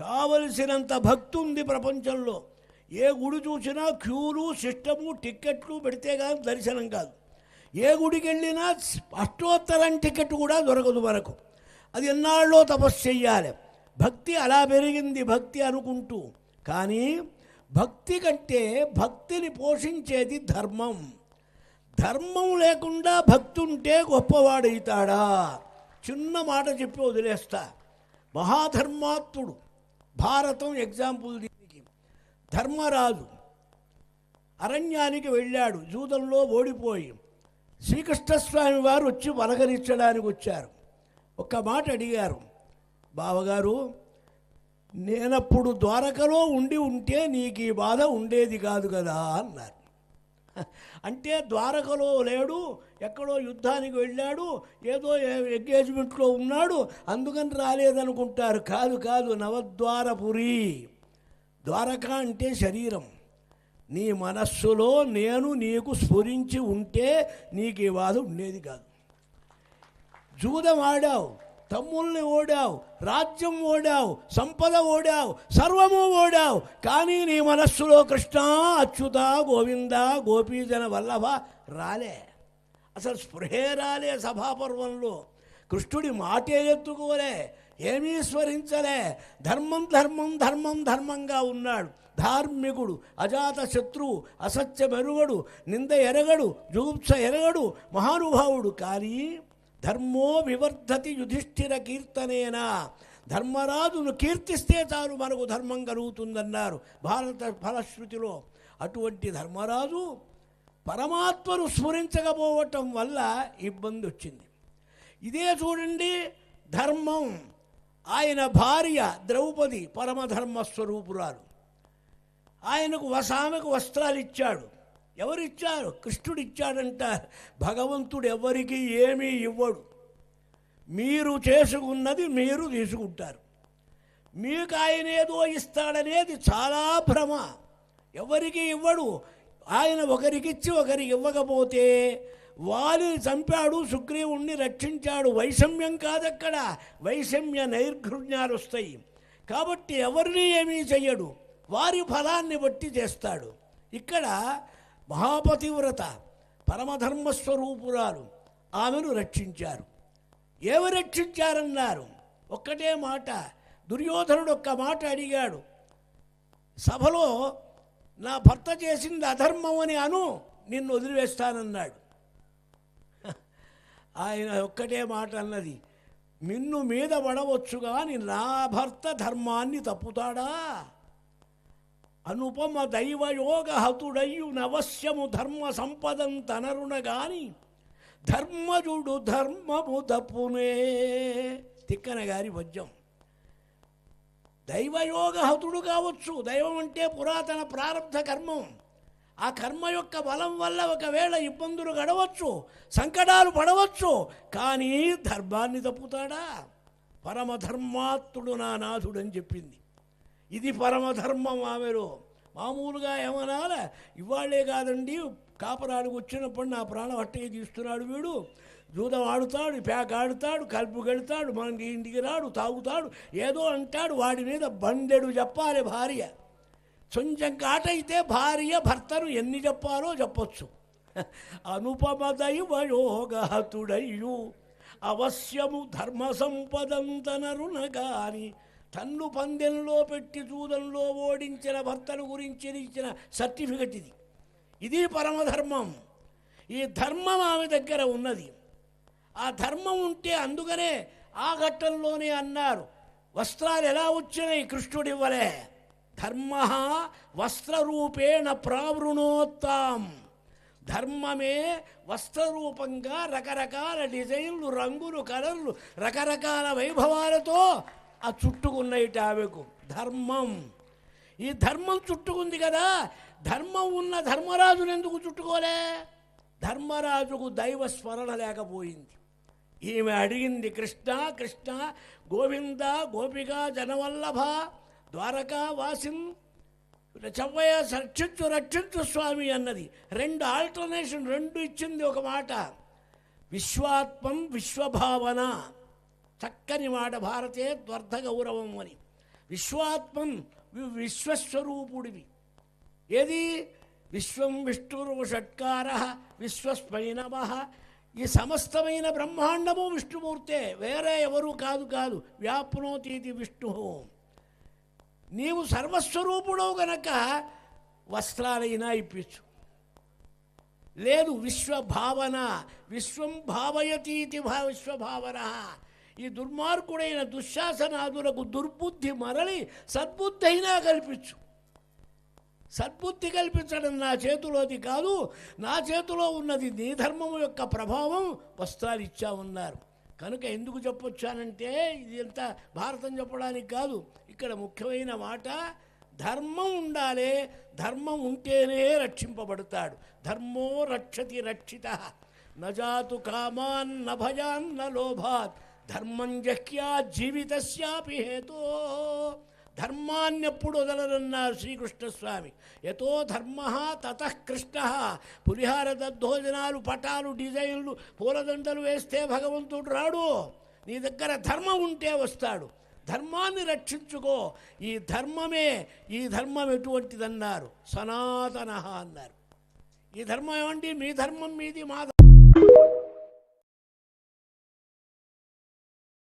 కావలసినంత భక్తి ఉంది ప్రపంచంలో. ఏ గుడి చూసినా క్యూలు, సిస్టము, టిక్కెట్లు పెడితే కానీ దర్శనం కాదు. ఏ గుడికి వెళ్ళినా అష్టోత్తరం టికెట్ కూడా దొరకదు మనకు. అది ఎన్నాళ్ళో తపస్సు చెయ్యాలి. భక్తి అలా పెరిగింది భక్తి అనుకుంటూ. కానీ భక్తి కంటే భక్తిని పోషించేది ధర్మం. ధర్మం లేకుండా భక్తి ఉంటే గొప్పవాడవుతాడా? చిన్న మాట చెప్పి వదిలేస్తా. మహాధర్మాత్ముడు, భారతం ఎగ్జాంపుల్ దీనికి. ధర్మరాజు అరణ్యానికి వెళ్ళాడు, జూదంలో ఓడిపోయి. శ్రీకృష్ణస్వామి వారు వచ్చి పలకరించడానికి వచ్చారు. ఒక్క మాట అడిగారు, బావగారు నేనప్పుడు ద్వారకలో ఉంటే నీకు ఈ బాధ ఉండేది కాదు కదా అన్నారు. అంటే ద్వారకలో లేడు, ఎక్కడో యుద్ధానికి వెళ్ళాడు, ఏదో ఎంగేజ్మెంట్లో ఉన్నాడు, అందుకని రాలేదనుకుంటారు. కాదు కాదు, నవద్వారపురి. ద్వారక అంటే శరీరం. నీ మనస్సులో నేను నీకు స్ఫురించి ఉంటే నీకు ఈ బాధ ఉండేది కాదు. జూదం ఆడావు, తమ్ముల్ని ఓడావు, రాజ్యం ఓడావు, సంపద ఓడావు, సర్వము ఓడావు, కానీ నీ మనస్సులో కృష్ణ, అచ్యుత, గోవింద, గోపీజన వల్లభ రాలే. అసలు స్పృహే రాలే. సభాపర్వంలో కృష్ణుడి మాటే ఎత్తుకోలే, ఏమీ స్మరించలే. ధర్మం ధర్మం ధర్మం ధర్మంగా ఉన్నాడు. ధార్మికుడు, అజాత శత్రువు, అసత్యం ఎరుగడు, నింద ఎరగడు, జుగుప్స ఎరగడు, మహానుభావుడు. కానీ ధర్మో వివర్ధతి యుధిష్ఠిర కీర్తనేనా. ధర్మరాజును కీర్తిస్తే చాలు మనకు ధర్మం కలుగుతుందన్నారు భారత ఫలశ్రుతిలో. అటువంటి ధర్మరాజు పరమాత్మను స్మరించకపోవటం వల్ల ఇబ్బంది వచ్చింది. ఇదే చూడండి ధర్మం. ఆయన భార్య ద్రౌపది పరమధర్మస్వరూపురాలు. ఆయనకు ఆమెకు వస్త్రాలు ఇచ్చాడు. ఎవరిచ్చారు? కృష్ణుడు ఇచ్చాడంటారు. భగవంతుడు ఎవరికి ఏమీ ఇవ్వడు. మీరు చేసుకున్నది మీరు తీసుకుంటారు. మీకు ఆయన ఏదో ఇస్తాడనేది చాలా భ్రమ. ఎవరికి ఇవ్వడు. ఆయన ఒకరికిచ్చి ఒకరికి ఇవ్వకపోతే వారిని చంపాడు, సుగ్రీవుణ్ణి రక్షించాడు. వైషమ్యం కాదక్కడ, వైషమ్య నైర్ఘృణ్యాలు వస్తాయి. కాబట్టి ఎవరిని ఏమీ చెయ్యడు, వారి ఫలాన్ని బట్టి చేస్తాడు. ఇక్కడ మహాపతివ్రత పరమధర్మస్వరూపురాలు ఆమెను రక్షించారు. ఏమి రక్షించారన్నారు? ఒక్కటే మాట. దుర్యోధనుడు ఒక్క మాట అడిగాడు, సభలో నా భర్త చేసింది అధర్మం అని అను, నిన్ను వదిలివేస్తానన్నాడు. ఆయన ఒక్కటే మాట అన్నది, మిన్ను మీద పడవచ్చు కానీ నా భర్త ధర్మాన్ని తప్పుతాడా? అనుపమ దైవయోగ హతుడయ్యు నవశ్యము ధర్మ సంపదం తనరుణ గాని ధర్మజుడు ధర్మము తప్పునే. తిక్కన గారి పద్యం. దైవయోగ హతుడు కావచ్చు. దైవం అంటే పురాతన ప్రారంధ కర్మం. ఆ కర్మ యొక్క బలం వల్ల ఒకవేళ ఇబ్బందులు గడవచ్చు, సంకటాలు పడవచ్చు, కానీ ధర్మాన్ని తప్పుతాడా? పరమధర్మాత్ముడు నా నాథుడు అని చెప్పింది. ఇది పరమధర్మం ఆమెలో. మామూలుగా ఏమనాల, ఇవాళ్లే కాదండి, కాపరానికి వచ్చినప్పుడు నా ప్రాణం అట్టగే తీస్తున్నాడు వీడు, జూదం ఆడుతాడు, ప్యాక్ ఆడుతాడు, కలుపు గెడతాడు, మనకి ఇంటికి రాడు, తాగుతాడు, ఏదో అంటాడు, వాడి మీద బండెడు చెప్పాలి భార్య. కొంచెం కాటైతే భార్య భర్తను ఎన్ని చెప్పాలో చెప్పొచ్చు. అనుపమ దైవయోగహతుడయ్యు అవశ్యము ధర్మ సంపదంతనరున గాని. తన్ను పందెంలో పెట్టి జూదంలో ఓడించిన భర్తను గురించి ఇచ్చిన సర్టిఫికెట్ ఇది. ఇది పరమధర్మం. ఈ ధర్మం ఆమె దగ్గర ఉన్నది. ఆ ధర్మం ఉంటే, అందుకనే ఆ ఘట్టంలోనే అన్నారు, వస్త్రాలు ఎలా వచ్చినాయి? కృష్ణుడు ఇవ్వలే. ధర్మ వస్త్రరూపేణ ప్రావృణోత్తాం. ధర్మమే వస్త్రరూపంగా రకరకాల డిజైన్లు, రంగులు, కలర్లు, రకరకాల వైభవాలతో ఆ చుట్టుకున్నయిట ఆమెకు ధర్మం. ఈ ధర్మం చుట్టుకుంది కదా, ధర్మం ఉన్న ధర్మరాజును ఎందుకు చుట్టుకోలే? ధర్మరాజుకు దైవ స్మరణ లేకపోయింది. ఈమె అడిగింది, కృష్ణ కృష్ణ గోవింద గోపికా జనవల్లభ ద్వారకా వాసిన్ చవ్వయ్య రక్షించు రక్షించు స్వామి అన్నది. రెండు ఆల్టర్నేషన్, రెండు ఇచ్చింది. ఒక మాట విశ్వాత్మం విశ్వభావన, చక్కని మాట, భారతే త్వర్ధ గౌరవం అని. విశ్వాత్మన్ విశ్వస్వరూపుడివి. ఏది విశ్వం విష్ణురు షట్కార విశ్వస్మై నమః. ఈ సమస్తమైన బ్రహ్మాండము విష్ణుమూర్తే, వేరే ఎవరు కాదు. వ్యాప్నోతీతి విష్ణు. నీవు సర్వస్వరూపుడవు గనక వస్త్రాలైనా ఇప్పించు. లేదు విశ్వభావన, విశ్వం భావయతీతి విశ్వభావన. ఈ దుర్మార్గుడైన దుశ్శాసనాదులకు దుర్బుద్ధి మరలి సద్బుద్ధి అయినా కల్పించు. సద్బుద్ధి కల్పించడం నా చేతిలోది కాదు, నా చేతిలో ఉన్నది నీ ధర్మము యొక్క ప్రభావం. వస్త్రాలు ఇచ్చామన్నారు కనుక ఎందుకు చెప్పొచ్చానంటే, ఇది ఎంత భారతం చెప్పడానికి కాదు, ఇక్కడ ముఖ్యమైన మాట ధర్మం ఉండాలి. ధర్మం ఉంటేనే రక్షింపబడతాడు. ధర్మో రక్షతి రక్షిత. నజాతు కామాన్ న భయాన్ న లోభాత్ ధర్మం జహ్యా జీవితస్యాపి హేతో. ధర్మాన్నెప్పుడు వదలరన్నారు శ్రీకృష్ణస్వామి. యతో ధర్మ తతః కృష్ణ. పులిహార దద్దోజనాలు, పటాలు, డిజైన్లు, పూలదండలు వేస్తే భగవంతుడు రాడు. నీ దగ్గర ధర్మం ఉంటే వస్తాడు. ధర్మాన్ని రక్షించుకో. ఈ ధర్మం ఎటువంటిదన్నారు? సనాతన అన్నారు. ఈ ధర్మం ఏమండి? మీ ధర్మం మీది, మా